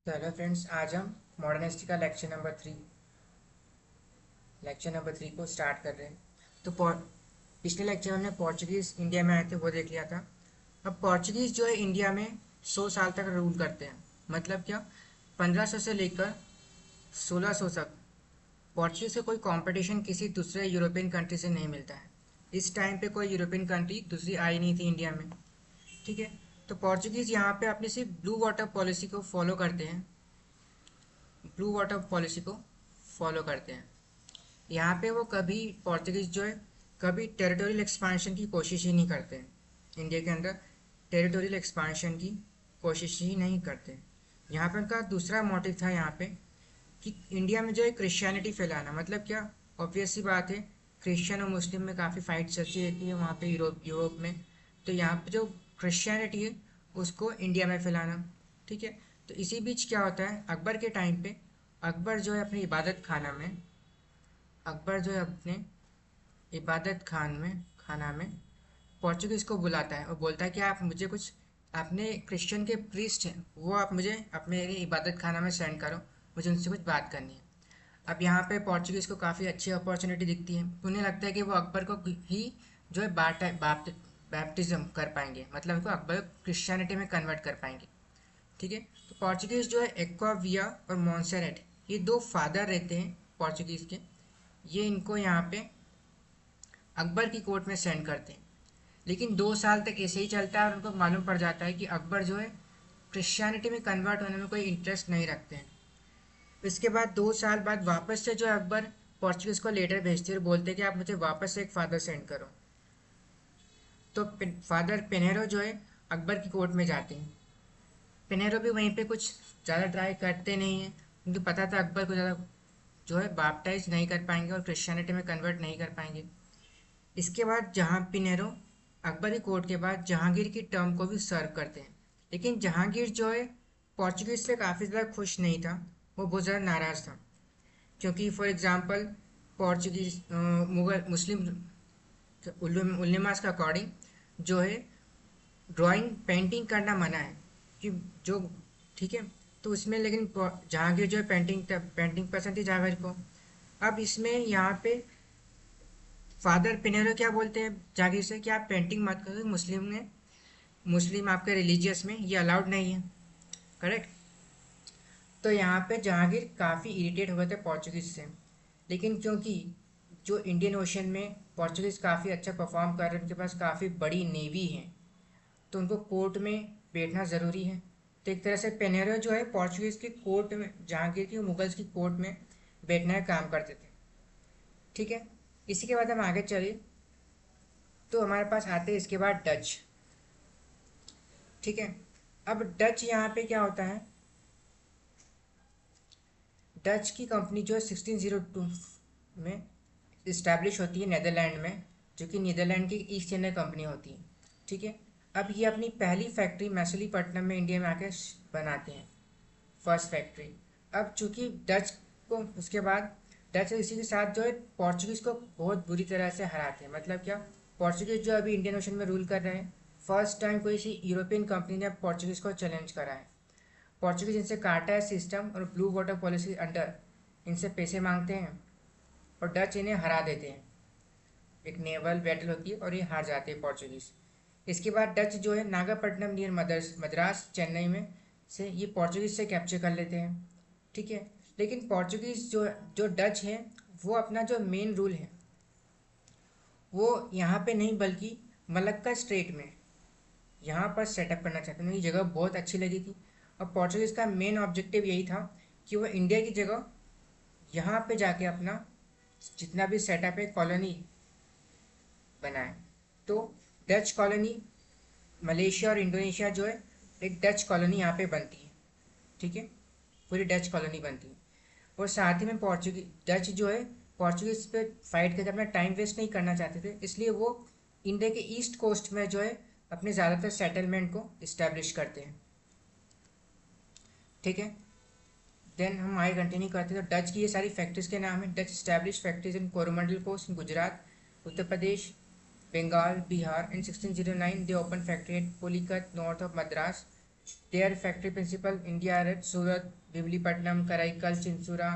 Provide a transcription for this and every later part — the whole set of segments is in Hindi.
तो हेलो फ्रेंड्स, आज हम मॉडर्न हिस्ट्री का लेक्चर नंबर थ्री को स्टार्ट कर रहे हैं। तो पिछले लेक्चर में हमने पोर्चुगीज़ इंडिया में आए थे वो देख लिया था। अब पोर्चुगीज़ जो है इंडिया में 100 साल तक रूल करते हैं। मतलब क्या, 1500 से लेकर 1600 तक पोर्चुगीज़ से कोई कंपटीशन किसी दूसरे यूरोपियन कंट्री से नहीं मिलता है। इस टाइम पे कोई यूरोपियन कंट्री दूसरी आई नहीं थी इंडिया में। ठीक है। तो पोर्चुगीज़ यहाँ पे अपनी सिर्फ ब्लू वाटर पॉलिसी को फॉलो करते हैं। ब्लू वाटर पॉलिसी को फॉलो करते हैं। यहाँ पे वो कभी पोर्चुगीज जो है कभी टेरिटोरियल एक्सपांशन की कोशिश ही नहीं करते हैं। इंडिया के अंदर टेरिटोरियल एक्सपांशन की कोशिश ही नहीं करते। यहाँ पे उनका दूसरा मोटिव था यहाँ पे कि इंडिया में जो है क्रिश्चियनिटी फैलाना। मतलब क्या, ऑब्वियस सी बात है, क्रिश्चियन और मुस्लिम में काफ़ी फाइट चलती रहती है वहाँ पे यूरोप में। तो यहाँ पे जो क्रिश्चियनिटी है उसको इंडिया में फैलाना। ठीक है। तो इसी बीच क्या होता है, अकबर के टाइम पे अकबर जो है अपनी इबादत खाना में अकबर जो है अपने इबादत खाना में पोर्चुगीज़ को बुलाता है और बोलता है कि आप मुझे कुछ अपने क्रिश्चियन के प्रीस्ट हैं वो आप मुझे अपने इबादत खाना में सेंड करो, मुझे उनसे कुछ बात करनी है। अब यहाँ पे पोर्चुगीज़ को काफ़ी अच्छी अपॉर्चुनिटी दिखती है। उन्हें लगता है कि वो अकबर को ही जो है बैप्टिज्म कर पाएंगे, मतलब उनको अकबर को क्रिश्चियनिटी में कन्वर्ट कर पाएंगे। ठीक है। तो पोर्चुगीज़ जो है एक्वाविया और मॉन्सेरेट, ये दो फादर रहते हैं पोर्चुगीज़ के। ये इनको यहाँ पे अकबर की कोर्ट में सेंड करते हैं। लेकिन 2 साल तक ऐसे ही चलता है और उनको मालूम पड़ जाता है कि अकबर जो है क्रिश्चियनिटी में कन्वर्ट होने में कोई इंटरेस्ट नहीं रखते हैं। इसके बाद 2 साल बाद वापस से जो है अकबर पोर्चुगीज़ को लेटर भेजते हैं और बोलते हैं कि आप मुझे वापस से एक फादर सेंड करो। तो फादर पेनेरो जो है अकबर की कोर्ट में जाते हैं। पेनेरो भी वहीं पे कुछ ज़्यादा ट्राई करते नहीं हैं, उनको पता था अकबर को ज़्यादा जो है बैप्टाइज नहीं कर पाएंगे और क्रिश्चियनिटी में कन्वर्ट नहीं कर पाएंगे। इसके बाद जहाँ पिनेरो अकबरी कोर्ट के बाद जहांगीर की टर्म को भी सर्व करते हैं। लेकिन जहांगीर जो है पोर्चुगीज से काफ़ी ज़्यादा खुश नहीं था, वो बहुत ज़्यादा नाराज़ था। क्योंकि फॉर एग्जांपल पोर्चुगीज मुगल मुस्लिम उल्लेमास का अकॉर्डिंग जो है ड्राइंग पेंटिंग करना मना है कि जो, ठीक है। तो उसमें लेकिन जहांगीर जो है पेंटिंग पसंद थी जहांगीर को। अब इसमें यहाँ पे फादर पिनेरो क्या बोलते हैं जागीर से कि आप पेंटिंग मत करो, मुस्लिम आपके रिलीजियस में ये अलाउड नहीं है। करेक्ट। तो यहाँ पे जहांगीर काफ़ी इरिटेट हो गए थे पोर्चुगीज से। लेकिन क्योंकि जो इंडियन ओशन में पोर्चुगीज काफ़ी अच्छा परफॉर्म कर रहे हैं, उनके पास काफ़ी बड़ी नेवी है, तो उनको कोर्ट में बैठना ज़रूरी है। तो एक तरह से पेनेरो जो है पोर्चुगीज़ की कोर्ट में, जहांगीर की मुगल्स की कोर्ट में बैठने का काम करते थे। ठीक है। इसी के बाद हम आगे चलिए। तो हमारे पास आते हैं इसके बाद डच। ठीक है। अब डच यहाँ पे क्या होता है, डच की कंपनी जो है 1602 में इस्टेब्लिश होती है नीदरलैंड में, जो कि नीदरलैंड की ईस्ट इंडिया कंपनी होती है। ठीक है। अब ये अपनी पहली फैक्ट्री मैसूलीपट्टनम में इंडिया में आके बनाते हैं, फर्स्ट फैक्ट्री। अब चूंकि डच को उसके बाद डच इसी के साथ जो है पोर्चुगीज़ को बहुत बुरी तरह से हराते हैं। मतलब क्या, पोर्चुगीज़ जो अभी इंडियन ओशन में रूल कर रहे हैं, फर्स्ट टाइम कोई सी यूरोपियन कंपनी ने पोर्चुगीज़ को चैलेंज करा है। पोर्चुगीज़ इनसे काटा है सिस्टम और ब्लू वाटर पॉलिसी अंडर इनसे पैसे मांगते हैं और डच इन्हें हरा देते हैं। एक नेवल बैटल होती है और ये हार जाते हैं पोर्चुगीज़। इसके बाद डच जो है नागापट्टनम नियर मद्रास चेन्नई में से ये पोर्चुगीज़ से कैप्चर कर लेते हैं। ठीक है। लेकिन पोर्चुगीज़ जो जो डच है वो अपना जो मेन रूल है वो यहाँ पे नहीं बल्कि मलक्का स्ट्रेट में यहाँ पर सेटअप करना चाहते हैं। उन्हें ये जगह बहुत अच्छी लगी थी और पोर्चुगीज़ का मेन ऑब्जेक्टिव यही था कि वो इंडिया की जगह यहाँ पे जाके अपना जितना भी सेटअप है कॉलोनी बनाए। तो डच कॉलोनी, मलेशिया और इंडोनेशिया जो है एक डच कॉलोनी यहाँ पे बनती है। ठीक है। पूरी डच कॉलोनी बनती है। और साथ ही में डच जो है पोर्चुगीज पे फाइट करके अपना टाइम वेस्ट नहीं करना चाहते थे, इसलिए वो इंडिया के ईस्ट कोस्ट में जो है अपने ज़्यादातर सेटलमेंट को इस्टेब्लिश करते हैं। ठीक है। देन हम आगे कंटिन्यू करते हैं। तो डच की ये सारी फैक्ट्रीज के नाम है। Dutch establish factories in Coromandel coast, Gujarat, Uttar Pradesh, Bengal, Bihar. In 1609 they open factory at Pulicat north of Madras their factory principal India are at Surat, Bimlipatnam, Karaikal, Chinsura,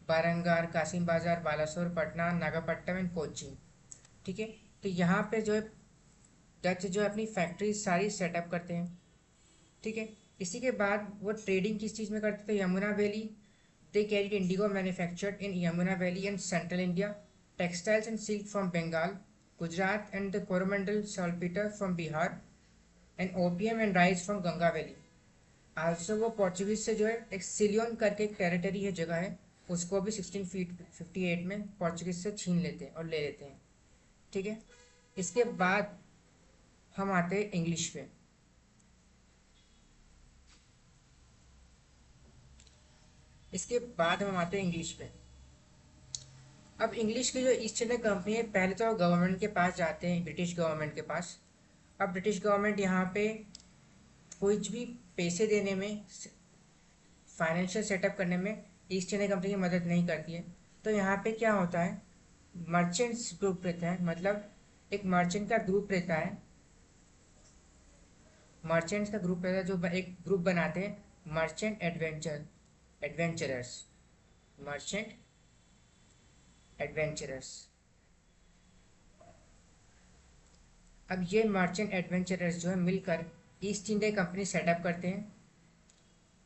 Baranagar, Kasimbazar, Balasore, Patna, Nagapattinam and Kochi. ठीक है, तो यहाँ पे जो है डच जो है अपनी फैक्ट्री सारी सेटअप करते हैं। ठीक है, इसी के बाद वो ट्रेडिंग किस चीज़ में करते थे? Yamuna valley, they carried indigo manufactured in Yamuna valley and central India, textiles and silk from Bengal, Gujarat and the Coromandel saltpetre from Bihar and opium and rice from Ganga valley. Also वो पोर्चुगीज से जो है एक सिलियन करके एक टेरिटरी है, जगह है, उसको भी 1658 में पोर्चुगीज से छीन लेते हैं और ले लेते हैं। ठीक है, इसके बाद हम आते हैं इंग्लिश पे। इसके बाद हम आते हैं इंग्लिश पे। अब इंग्लिश की जो ईस्ट इंडिया कंपनी है, पहले तो गवर्नमेंट के पास जाते हैं, ब्रिटिश गवर्नमेंट के पास। अब ब्रिटिश गवर्नमेंट यहाँ पे कुछ भी पैसे देने में, फाइनेंशियल सेटअप करने में ईस्ट इंडिया कंपनी की मदद नहीं करती है। तो यहाँ पे क्या होता है, मर्चेंट्स ग्रुप रहता है, मतलब एक मर्चेंट का ग्रुप रहता है, मर्चेंट्स का ग्रुप रहता है जो एक ग्रुप बनाते हैं, मर्चेंट एडवेंचरर्स, मर्चेंट एडवेंचरर्स। अब ये मर्चेंट एडवेंचरर्स जो है मिलकर ईस्ट इंडिया कंपनी सेटअप करते हैं,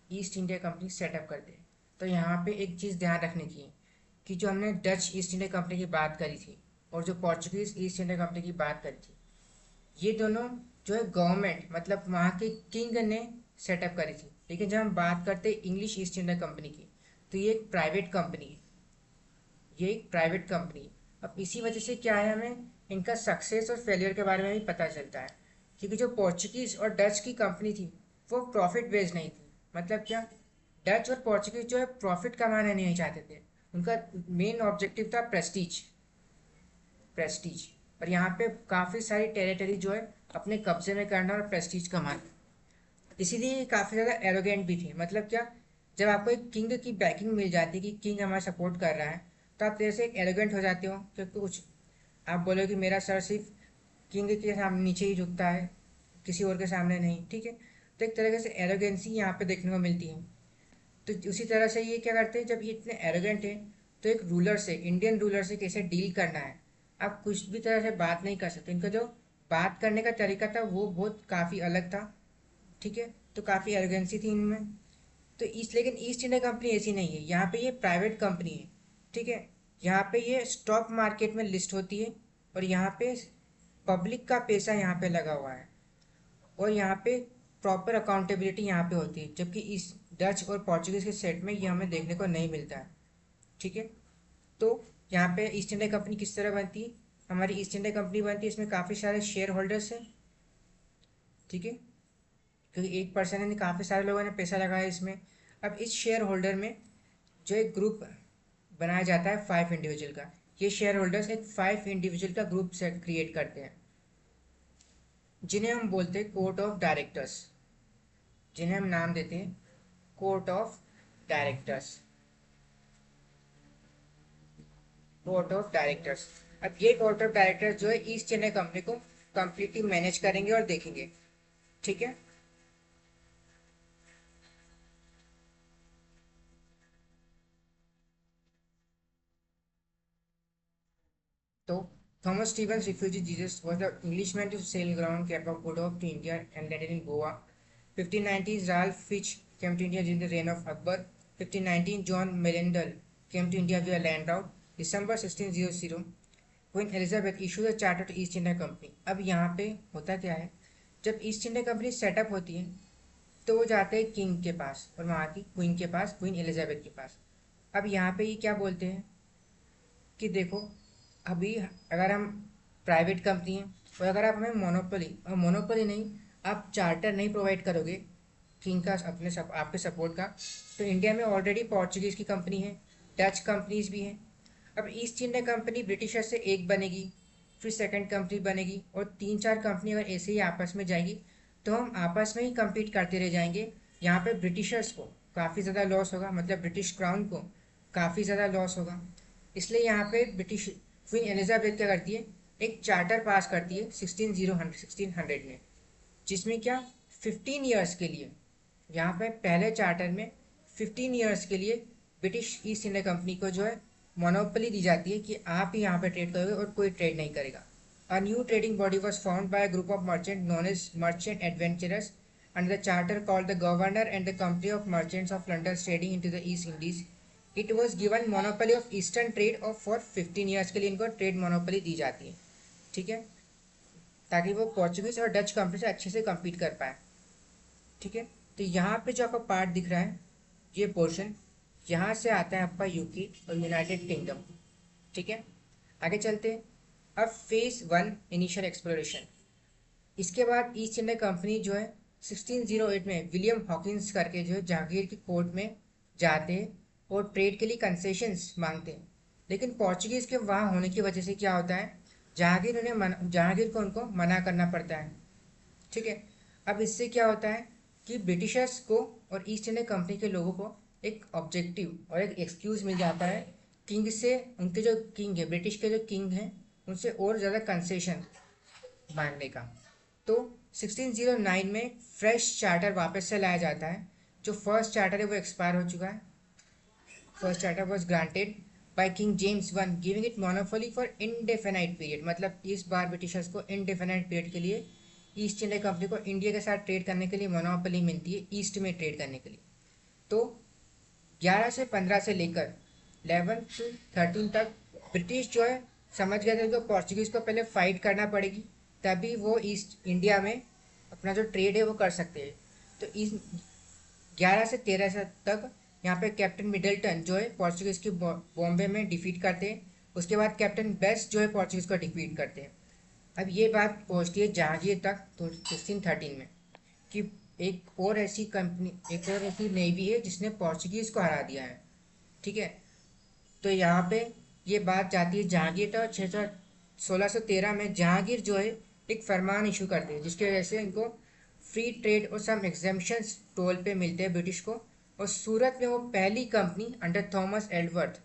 ईस्ट इंडिया कंपनी सेटअप करते हैं। तो यहाँ पे एक चीज़ ध्यान रखने की है कि जो हमने डच ईस्ट इंडिया कंपनी की बात करी थी और जो पोर्चुगीज ईस्ट इंडिया कंपनी की बात करी थी, ये दोनों जो है गवर्नमेंट, मतलब वहाँ के किंग ने सेटअप करी थी। लेकिन जब हम बात करते हैं इंग्लिश ईस्ट इंडिया कंपनी की, तो ये एक प्राइवेट कंपनी है, ये एक प्राइवेट कंपनी है। अब इसी वजह से क्या है, हमें इनका सक्सेस और फेलियर के बारे में भी पता चलता है। क्योंकि जो पोर्चुगीज और डच की कंपनी थी वो प्रॉफिट बेस्ड नहीं थी। मतलब क्या, डच और पोर्चुगीज जो है प्रॉफिट कमाना नहीं चाहते थे, उनका मेन ऑब्जेक्टिव था प्रेस्टीज, प्रेस्टीज। और यहाँ पे काफ़ी सारी टेरिटरी जो है अपने कब्जे में करना और प्रेस्टीज कमाना। इसीलिए ये काफ़ी ज़्यादा एरोगेंट भी थे। मतलब क्या, जब आपको एक किंग की बैकिंग मिल जाती है कि किंग हमारा सपोर्ट कर रहा है, तो आप तेरे से एक एरोगेंट हो जाते हो, क्योंकि कुछ आप बोलो कि मेरा सर सिर्फ किंग के सामने नीचे ही झुकता है, किसी और के सामने नहीं। ठीक है, तो एक तरीके से एरोगेंसी यहाँ पे देखने को मिलती है। तो उसी तरह से ये क्या करते हैं, जब ये इतने एरोगेंट है, तो एक रूलर से, इंडियन रूलर से कैसे डील करना है, आप कुछ भी तरह से बात नहीं कर सकते। इनका जो बात करने का तरीका था वो बहुत काफ़ी अलग था। ठीक है, तो काफ़ी एरोगेंसी थी इनमें। तो इस लेकिन ईस्ट इंडिया कंपनी ऐसी नहीं है, यहाँ पे ये प्राइवेट कंपनी है। ठीक है, यहाँ पे ये स्टॉक मार्केट में लिस्ट होती है और यहाँ पे पब्लिक का पैसा यहाँ पे लगा हुआ है और यहाँ पे प्रॉपर अकाउंटेबिलिटी यहाँ पे होती है, जबकि इस डच और पोर्चुगीज के सेट में ये हमें देखने को नहीं मिलता है। ठीक है, तो यहाँ पे ईस्ट इंडिया कंपनी किस तरह बनती है, हमारी ईस्ट इंडिया कंपनी बनती है, इसमें काफ़ी सारे शेयर होल्डर्स हैं। ठीक है, क्योंकि एक पर्सन ने, काफ़ी सारे लोगों ने पैसा लगाया इसमें। अब इस शेयर होल्डर में जो एक ग्रुप बनाया जाता है 5 इंडिविजुअल का, ये शेयर होल्डर्स एक 5 इंडिविजुअल का ग्रुप सेट क्रिएट करते हैं, जिन्हें हम बोलते हैं कोर्ट ऑफ डायरेक्टर्स, जिन्हें हम नाम देते हैं court of directors, court of directors. अब ये कोर्ट ऑफ डायरेक्टर्स जो है ईस्ट इंडिया कंपनी को कंप्लीटली मैनेज करेंगे और देखेंगे। ठीक है, तो Thomas Stevens refugee Jesus was the Englishman to sail ground Cape of Good Hope to India and landed in Goa. 1590s Ralph Fitch came to India during the reign of Akbar. 1519 John Melendal came to India via land route. December 1600 Queen Elizabeth issued a charter to East India Company. अब यहाँ पे होता क्या है, जब ईस्ट इंडिया कंपनी सेटअप होती है तो वो जाते हैं किंग के पास और वहाँ की क्वीन के पास, क्वीन एलिजाबेथ के पास। अब यहाँ पे ये क्या बोलते हैं कि देखो, अभी अगर हम प्राइवेट कंपनी हैं और अगर आप हमें मोनोपोली, और मोनोपोली नहीं, आप चार्टर नहीं प्रोवाइड करोगे किंग का आपके सपोर्ट का, तो इंडिया में ऑलरेडी पोर्चुगीज़ की कंपनी है, डच कंपनीज भी हैं। अब ईस्ट इंडिया कंपनी ब्रिटिशर से एक बनेगी, फिर सेकंड कंपनी बनेगी और 3-4 कंपनी अगर ऐसे ही आपस में जाएगी, तो हम आपस में ही compete करते रह जाएंगे। यहाँ पे ब्रिटिशर्स को काफ़ी ज़्यादा लॉस होगा, मतलब ब्रिटिश क्राउन को काफ़ी ज़्यादा लॉस होगा। इसलिए यहाँ पे ब्रिटिश क्वीन एलिजाबेथ क्या करती है, एक चार्टर पास करती है 1600 में, जिसमें क्या 15 ईयर्स के लिए यहाँ पे पहले चार्टर में 15 ईयर्स के लिए ब्रिटिश ईस्ट इंडिया कंपनी को जो है मोनोपोली दी जाती है कि आप ही यहाँ पे ट्रेड करोगे और कोई ट्रेड नहीं करेगा। A new trading body was found by a group of merchant known as merchant adventurers under the charter called the governor and the company of merchants of London trading into the East Indies. It was given monopoly of eastern trade और फॉर 15 ईयर्स के लिए इनको ट्रेड मोनोपोली दी जाती है। ठीक है, ताकि वो पोर्चुगीज और डच कंपनी से अच्छे से कम्पीट कर पाए। ठीक है, तो यहाँ पे जो आपको पार्ट दिख रहा है, ये पोर्शन यहाँ से आता है आपका यूके और यूनाइटेड किंगडम। ठीक है, आगे चलते हैं। अब फेज 1 इनिशियल एक्सप्लोरेशन। इसके बाद ईस्ट इंडिया कंपनी जो है 1608 में विलियम हॉकिंस करके जो है जहांगीर की कोर्ट में जाते हैं और ट्रेड के लिए कंसेशंस मांगते हैं। लेकिन पोर्चुगीज के वहाँ होने की वजह से क्या होता है, जहांगीर को उनको मना करना पड़ता है। ठीक है, अब इससे क्या होता है कि ब्रिटिशर्स को और ईस्ट इंडिया कंपनी के लोगों को एक ऑब्जेक्टिव और एक एक्सक्यूज मिल जाता है किंग से, उनके जो किंग है, ब्रिटिश के जो किंग हैं, उनसे और ज़्यादा कंसेशन मांगने का। तो 1609 में फ्रेश चार्टर वापस से लाया जाता है। जो फर्स्ट चार्टर है वो एक्सपायर हो चुका है। First charter was granted by king James one giving it monopoly for indefinite period. मतलब इस बार ब्रिटिशर्स को इनडेफिनाइट पीरियड के लिए ईस्ट इंडिया कंपनी को इंडिया के साथ ट्रेड करने के लिए मोनोपोली मिलती है, ईस्ट में ट्रेड करने के लिए। तो 11 से 15 से लेकर 11 से 13 तक ब्रिटिश जो है समझ गए थे कि पोर्चुगीज को पहले फाइट करना पड़ेगी, तभी वो ईस्ट इंडिया में अपना जो ट्रेड है वो कर सकते हैं। तो इस 11 से 13 से तक यहाँ पे कैप्टन मिडल्टन जो है पोर्चुगीज की बॉम्बे में डिफीट करते हैं। उसके बाद कैप्टन बेस्ट जो है पोर्चुगीज को डिफीट करते हैं। अब ये बात पहुँचती है जहांगीर तक तो 1613 में कि एक और ऐसी नेवी है जिसने पोर्चुगीज को हरा दिया है। ठीक है, तो यहाँ पे ये बात जाती है जहांगीर तक। 1613 में जहांगीर जो है एक फरमान इशू करते हैं जिसकी वजह से इनको फ्री ट्रेड और सम एग्जेम्पशंस टोल पे मिलते हैं ब्रिटिश को। और सूरत में वो पहली कंपनी अंडर थॉमस एडवर्थ,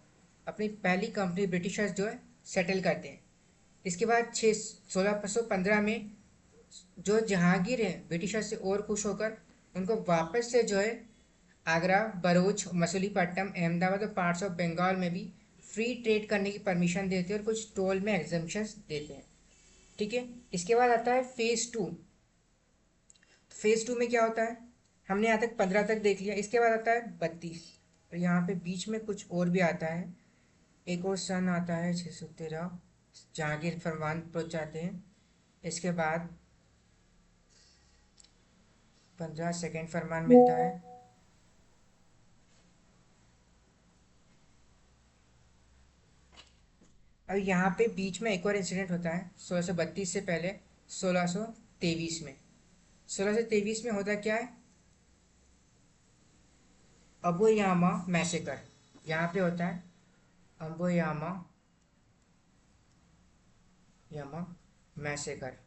अपनी पहली कंपनी ब्रिटिशर्स जो है सेटल करते हैं। इसके बाद 1615 में जो जहांगीर है ब्रिटिशर से और खुश होकर उनको वापस से जो है आगरा, बरूच, मसूलीपट्टनम, अहमदाबाद और पार्ट्स ऑफ बंगाल में भी फ्री ट्रेड करने की परमिशन देते हैं और कुछ टोल में एग्जम्पशंस देते हैं। ठीक है, इसके बाद आता है फेज 2। फेज 2 में क्या होता है, हमने यहाँ तक 15 तक देख लिया। इसके बाद आता है 32 और यहाँ पे बीच में कुछ और भी आता है। एक और सन आता है 613, जहांगीर फरमान पहुँचाते हैं। इसके बाद 15 सेकेंड फरमान मिलता है। अब यहाँ पे बीच में एक और इंसिडेंट होता है 1632 से पहले 1623 में। 1623 में होता क्या है, अबोयामा मैसेकर। यहाँ पे होता है अबोयामा यामा मैसेकर।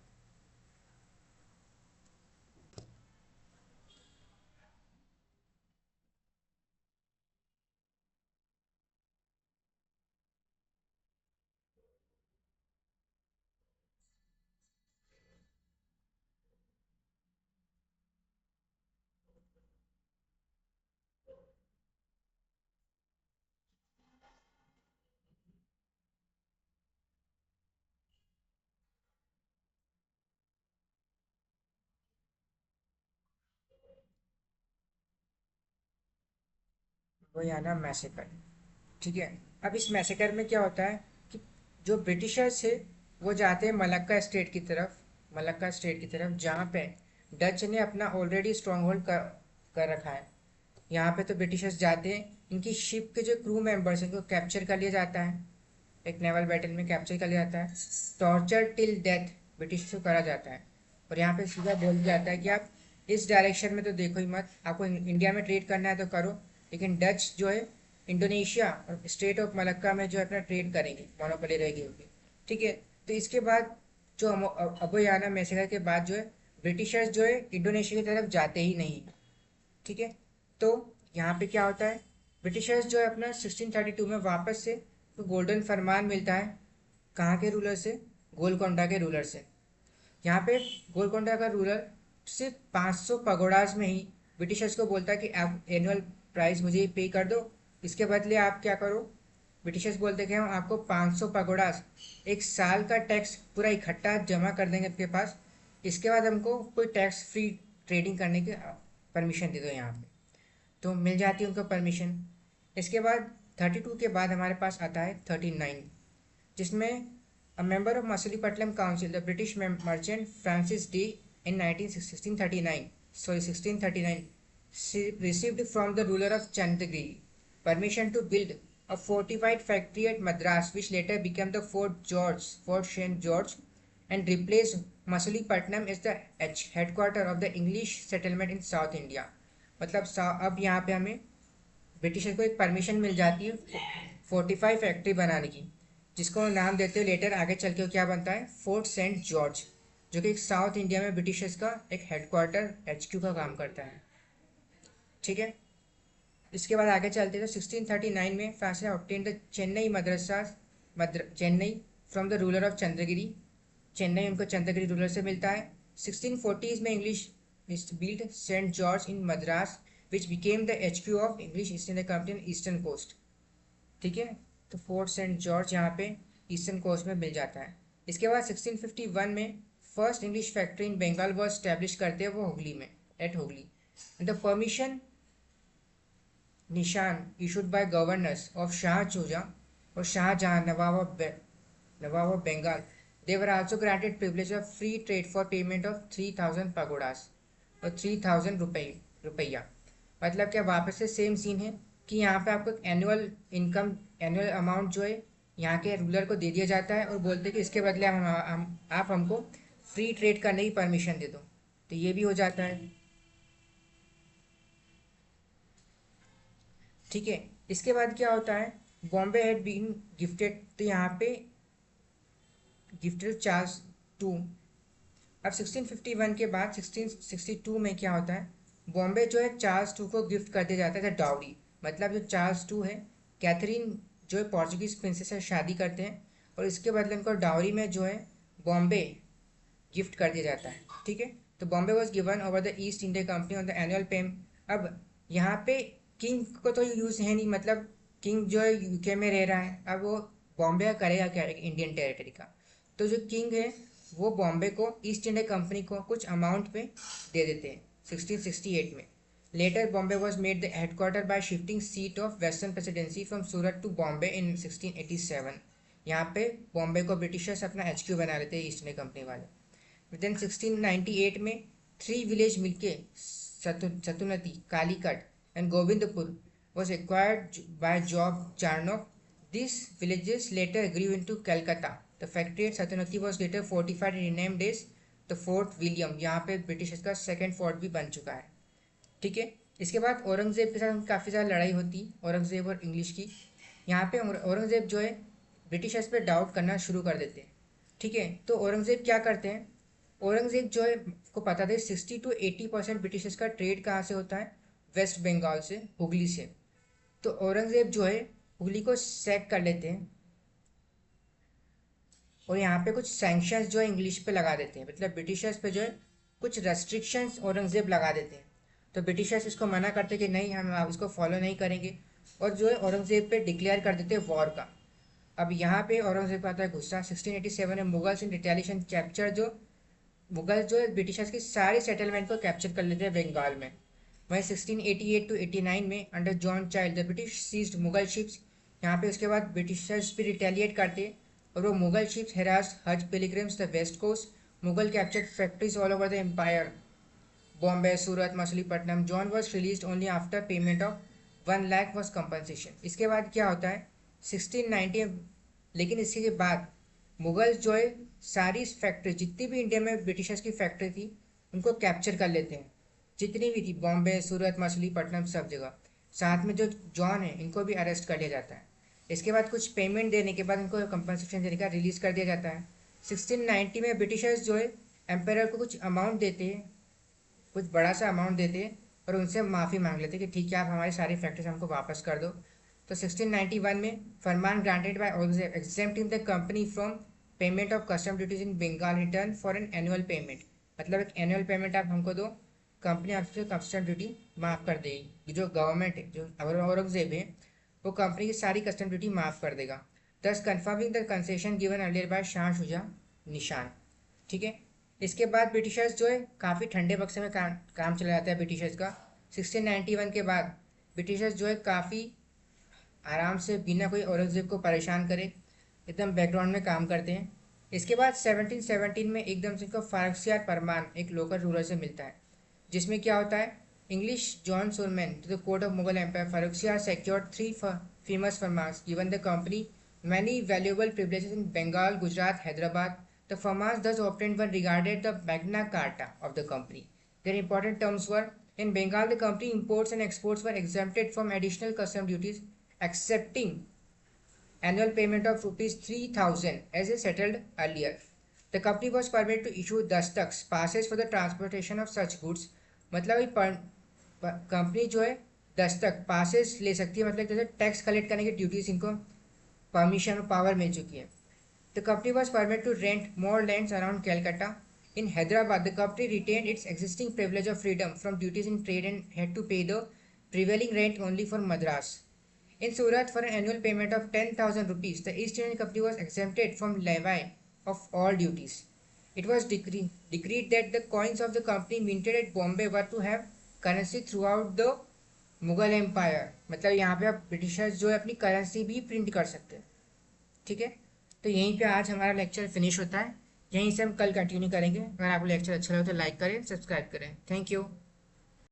अबोयाना मैसेकर। ठीक है, अब इस मैसेकर में क्या होता है कि जो ब्रिटिशर्स थे वो जाते हैं मलक्का स्टेट की तरफ, जहाँ पे डच ने अपना ऑलरेडी स्ट्रॉन्ग होल्ड कर रखा है। यहाँ पे तो ब्रिटिशर्स जाते हैं, इनकी शिप के जो क्रू मेंबर्स हैं इनको कैप्चर कर लिया जाता है, एक नेवल बैटल में कैप्चर कर लिया जाता है। टॉर्चर टिल डेथ ब्रिटिश को करा जाता है और यहाँ पे सीधा बोल दिया जाता है कि आप इस डायरेक्शन में तो देखो ही मत, आपको इंडिया में ट्रेड करना है तो करो, लेकिन डच जो है इंडोनेशिया और स्टेट ऑफ मलक्का में जो है अपना ट्रेड करेंगे, मोनोपोली रहेगी उनकी। ठीक है, तो इसके बाद जो अबोयाना मैसेकर के बाद जो है ब्रिटिशर्स जो है इंडोनेशिया की तरफ जाते ही नहीं। ठीक है, तो यहाँ पे क्या होता है, ब्रिटिशर्स जो है अपना 1632 में वापस से तो गोल्डन फरमान मिलता है। कहाँ के रूलर से, गोलकोंडा के रूलर से। यहाँ पे गोलकोंडा का रूलर सिर्फ 500 पगोडाज में ही ब्रिटिशर्स को बोलता है कि आप एनुअल प्राइस मुझे पे कर दो, इसके बदले आप क्या करो। ब्रिटिशर्स बोलते कि हम आपको 500 पगोडास, एक साल का टैक्स पूरा इकट्ठा जमा कर देंगे आपके पास, इसके बाद हमको कोई टैक्स फ्री ट्रेडिंग करने की परमिशन दे दो यहाँ पे। तो मिल जाती है उनको परमिशन। इसके बाद 32 के बाद हमारे पास आता है 39, जिसमें a member of Machilipatnam council the British merchant Francis de in 1639 received from the ruler of Chandagiri permission to build a fortified factory at Madras, which later became the Fort St. George, and replaced Masulipatam as the headquarter of the English settlement in South India। मतलब अब यहाँ पे हमें ब्रिटिशर को एक परमिशन मिल जाती है फोर्टिफाई फैक्ट्री बनाने की, जिसको नाम देते हैं लेटर आगे चल के क्या बनता है, फोर्ट सेंट जॉर्ज, जो कि एक साउथ इंडिया में ब्रिटिशर्स का एक हेडक्वार्टर HQ का काम करता है। ठीक है, इसके बाद आगे चलते तो 1639 में Francis obtain the Chennai Chennai from the ruler of Chandragiri. Chennai उनको चंद्रगिरी रूलर से मिलता है। 1640 में English build saint George in Madras which became the HQ of English East India company eastern coast. ठीक है, तो फोर्ट सेंट जॉर्ज यहाँ पे ईस्टर्न कोस्ट में मिल जाता है। इसके बाद 1651 में first English factory in Bengal was establish करते हैं वो हुगली में, एट हुगली। द परमिशन निशान issued by governors of Shah Shuja और Shahjahan nawab of Bengal, they were also granted privilege of free trade for payment of 3000 pagodas और 3000 रुपया। मतलब क्या वापस से सेम सीन है कि यहाँ पे आपको एनुअल इनकम, एनुअल अमाउंट जो है यहाँ के रूलर को दे दिया जाता है और बोलते हैं कि इसके बदले आप हमको फ्री ट्रेड करने की परमिशन दे दो, तो ये भी हो जाता है। ठीक है, इसके बाद क्या होता है, बॉम्बे हैड बीन गिफ्टेड, तो यहाँ पे गिफ्टेड चार्ल्स टू। अब 1651 के बाद 1662 में क्या होता है, बॉम्बे जो है चार्ल्स टू को गिफ्ट कर दिया जाता है डाउरी। मतलब जो चार्ल्स टू है, कैथरीन जो है पोर्चुगीज प्रिंसेस से शादी करते हैं और इसके बदले उनको डाउरी में जो है बॉम्बे गिफ्ट कर दिया जाता है। ठीक है, तो Bombay was given over the east India company on the annual payment. अब यहाँ पे किंग को तो यूज़ है नहीं, मतलब किंग जो है UK में रह रहा है, अब वो बॉम्बे का करेगा क्या इंडियन टेरिटरी का। तो जो किंग है वो बॉम्बे को ईस्ट इंडिया कंपनी को कुछ अमाउंट पे दे देते हैं 1668 में। Later Bombay was made the headquarter by shifting seat of western presidency from Surat to Bombay in 1687। यहाँ पे बॉम्बे को ब्रिटिशर्स अपना HQ बना लेते हैं ईस्ट इंडिया कंपनी वाले। विदिन 1698 में 3 विलेज मिलके Sutanuti, Kalikata and Govindpur was acquired by Job Charnock. These villages later grew into Calcutta. The factory at Satunati was later fortified and renamed as the Fort William। यहाँ पे ब्रिटिशर्स का सेकेंड फोर्ट भी बन चुका है। ठीक है, इसके बाद औरंगजेब के साथ काफ़ी ज़्यादा लड़ाई होती, औरंगजेब और इंग्लिश की। यहाँ पे औरंगजेब जो है ब्रिटिशर्स पे डाउट करना शुरू कर देते हैं। ठीक है, तो औरंगजेब क्या करते हैं, औरंगजेब जो है को पता था 60 to 80% ब्रिटिशर्स का ट्रेड कहाँ से होता है, वेस्ट बंगाल से, हुगली से। तो औरंगजेब जो है हुगली को सैक कर लेते हैं और यहाँ पे कुछ सैंक्शंस जो है इंग्लिश पे लगा देते हैं, मतलब ब्रिटिशर्स पे जो है कुछ रेस्ट्रिक्शंस औरंगजेब लगा देते हैं। तो ब्रिटिशर्स इसको मना करते हैं कि नहीं, हम इसको फॉलो नहीं करेंगे और जो है औरंगजेब पे डिक्लेयर कर देते हैं वॉर का। अब यहाँ पे औरंगजेब का आता है गुस्सा। 1687 में मुगल्स इन रिटेलिएशन कैप्चर, जो मुगल जो है ब्रिटिशर्स की सारी सेटलमेंट को कैप्चर कर लेते हैं बंगाल में। वहीं 1688 to 89 में under John Child the British seized Mughal ships. यहाँ पे उसके बाद ब्रिटिशर्स भी रिटेलिएट करते और वो Mughal ships harass Hajj pilgrims the west coast. Mughal captured factories all over the empire, Bombay, Surat, Machilipatnam. John was release only after payment of 1 lakh was compensation. इसके बाद क्या होता है 1690, लेकिन इसके बाद मुगल जो है सारी फैक्ट्री, जितनी भी इंडिया में ब्रिटिशर्स की फैक्ट्री थी उनको कैप्चर कर लेते हैं, जितनी भी थी, बॉम्बे, सूरत, मछलीपट्टनम, सब जगह। साथ में जो जॉन है इनको भी अरेस्ट कर लिया जाता है। इसके बाद कुछ पेमेंट देने के बाद इनको कंपनसेशन देने का रिलीज़ कर दिया जाता है। 1690 में ब्रिटिशर्स जो है एम्पायर को कुछ अमाउंट देते हैं, कुछ बड़ा सा अमाउंट देते हैं और उनसे माफ़ी मांग लेते हैं कि ठीक है आप हमारी सारी फैक्ट्रीज हमको वापस कर दो। तो 1691 में farman granted by Aurangzeb exempting the company from payment of custom duties in Bengal return for an annual payment. मतलब एक एनुअल पेमेंट आप हमको दो, कंपनी आपसे कस्टम ड्यूटी माफ़ कर देगी। जो गवर्नमेंट है, जो औरंगजेब है, वो कंपनी की सारी कस्टम ड्यूटी माफ़ कर देगा, दस confirming the concession given earlier bye Shah Shuja निशान। ठीक है। इसके बाद ब्रिटिशर्स जो है काफ़ी ठंडे बक्से में काम चला जाता है ब्रिटिशर्स का। 1691 के बाद ब्रिटिशर्स जो है काफ़ी आराम से बिना कोई औरंगजेब को परेशान करे एकदम बैकग्राउंड में काम करते हैं। इसके बाद 1717 में एकदम से इनको फारख्सियार फरमान एक लोकल रूलर से मिलता है, जिसमें क्या होता है, English John Surman to the court of Mughal empire Farrukhsiyar secured three famous firmans given the company many valuable privileges in Bengal, Gujarat, Hyderabad. The firmans thus obtained were regarded the Magna Carta of the company. Their important terms were: in Bengal, the company imports and exports were exempted from additional custom duties, excepting annual payment of rupees 3,000 as is settled earlier. The company was permitted to issue dastaks, passes for the transportation of such goods. मतलब कंपनी जो है दस्तक पासेस ले सकती है, मतलब जैसे टैक्स कलेक्ट करने की ड्यूटीज इनको परमिशन और पावर मिल चुकी है। The company was permit to rent more lands around Calcutta. In Hyderabad the company retain its existing privilege of freedom from duties in trade and had to pay the prevailing rent only for Madras. In Surat, for an annual payment of 10,000 rupees, the East Indian Company was exempted from levy of all duties. It was decreed that the coins of the company minted at Bombay were to have currency throughout the Mughal empire. मतलब यहाँ पे आप ब्रिटिशर्स जो है अपनी करेंसी भी प्रिंट कर सकते हैं। ठीक है। तो यहीं पे आज हमारा लेक्चर फिनिश होता है, यहीं से हम कल कंटिन्यू करेंगे। अगर आपको लेक्चर अच्छा लगे तो लाइक करें, सब्सक्राइब करें। Thank you.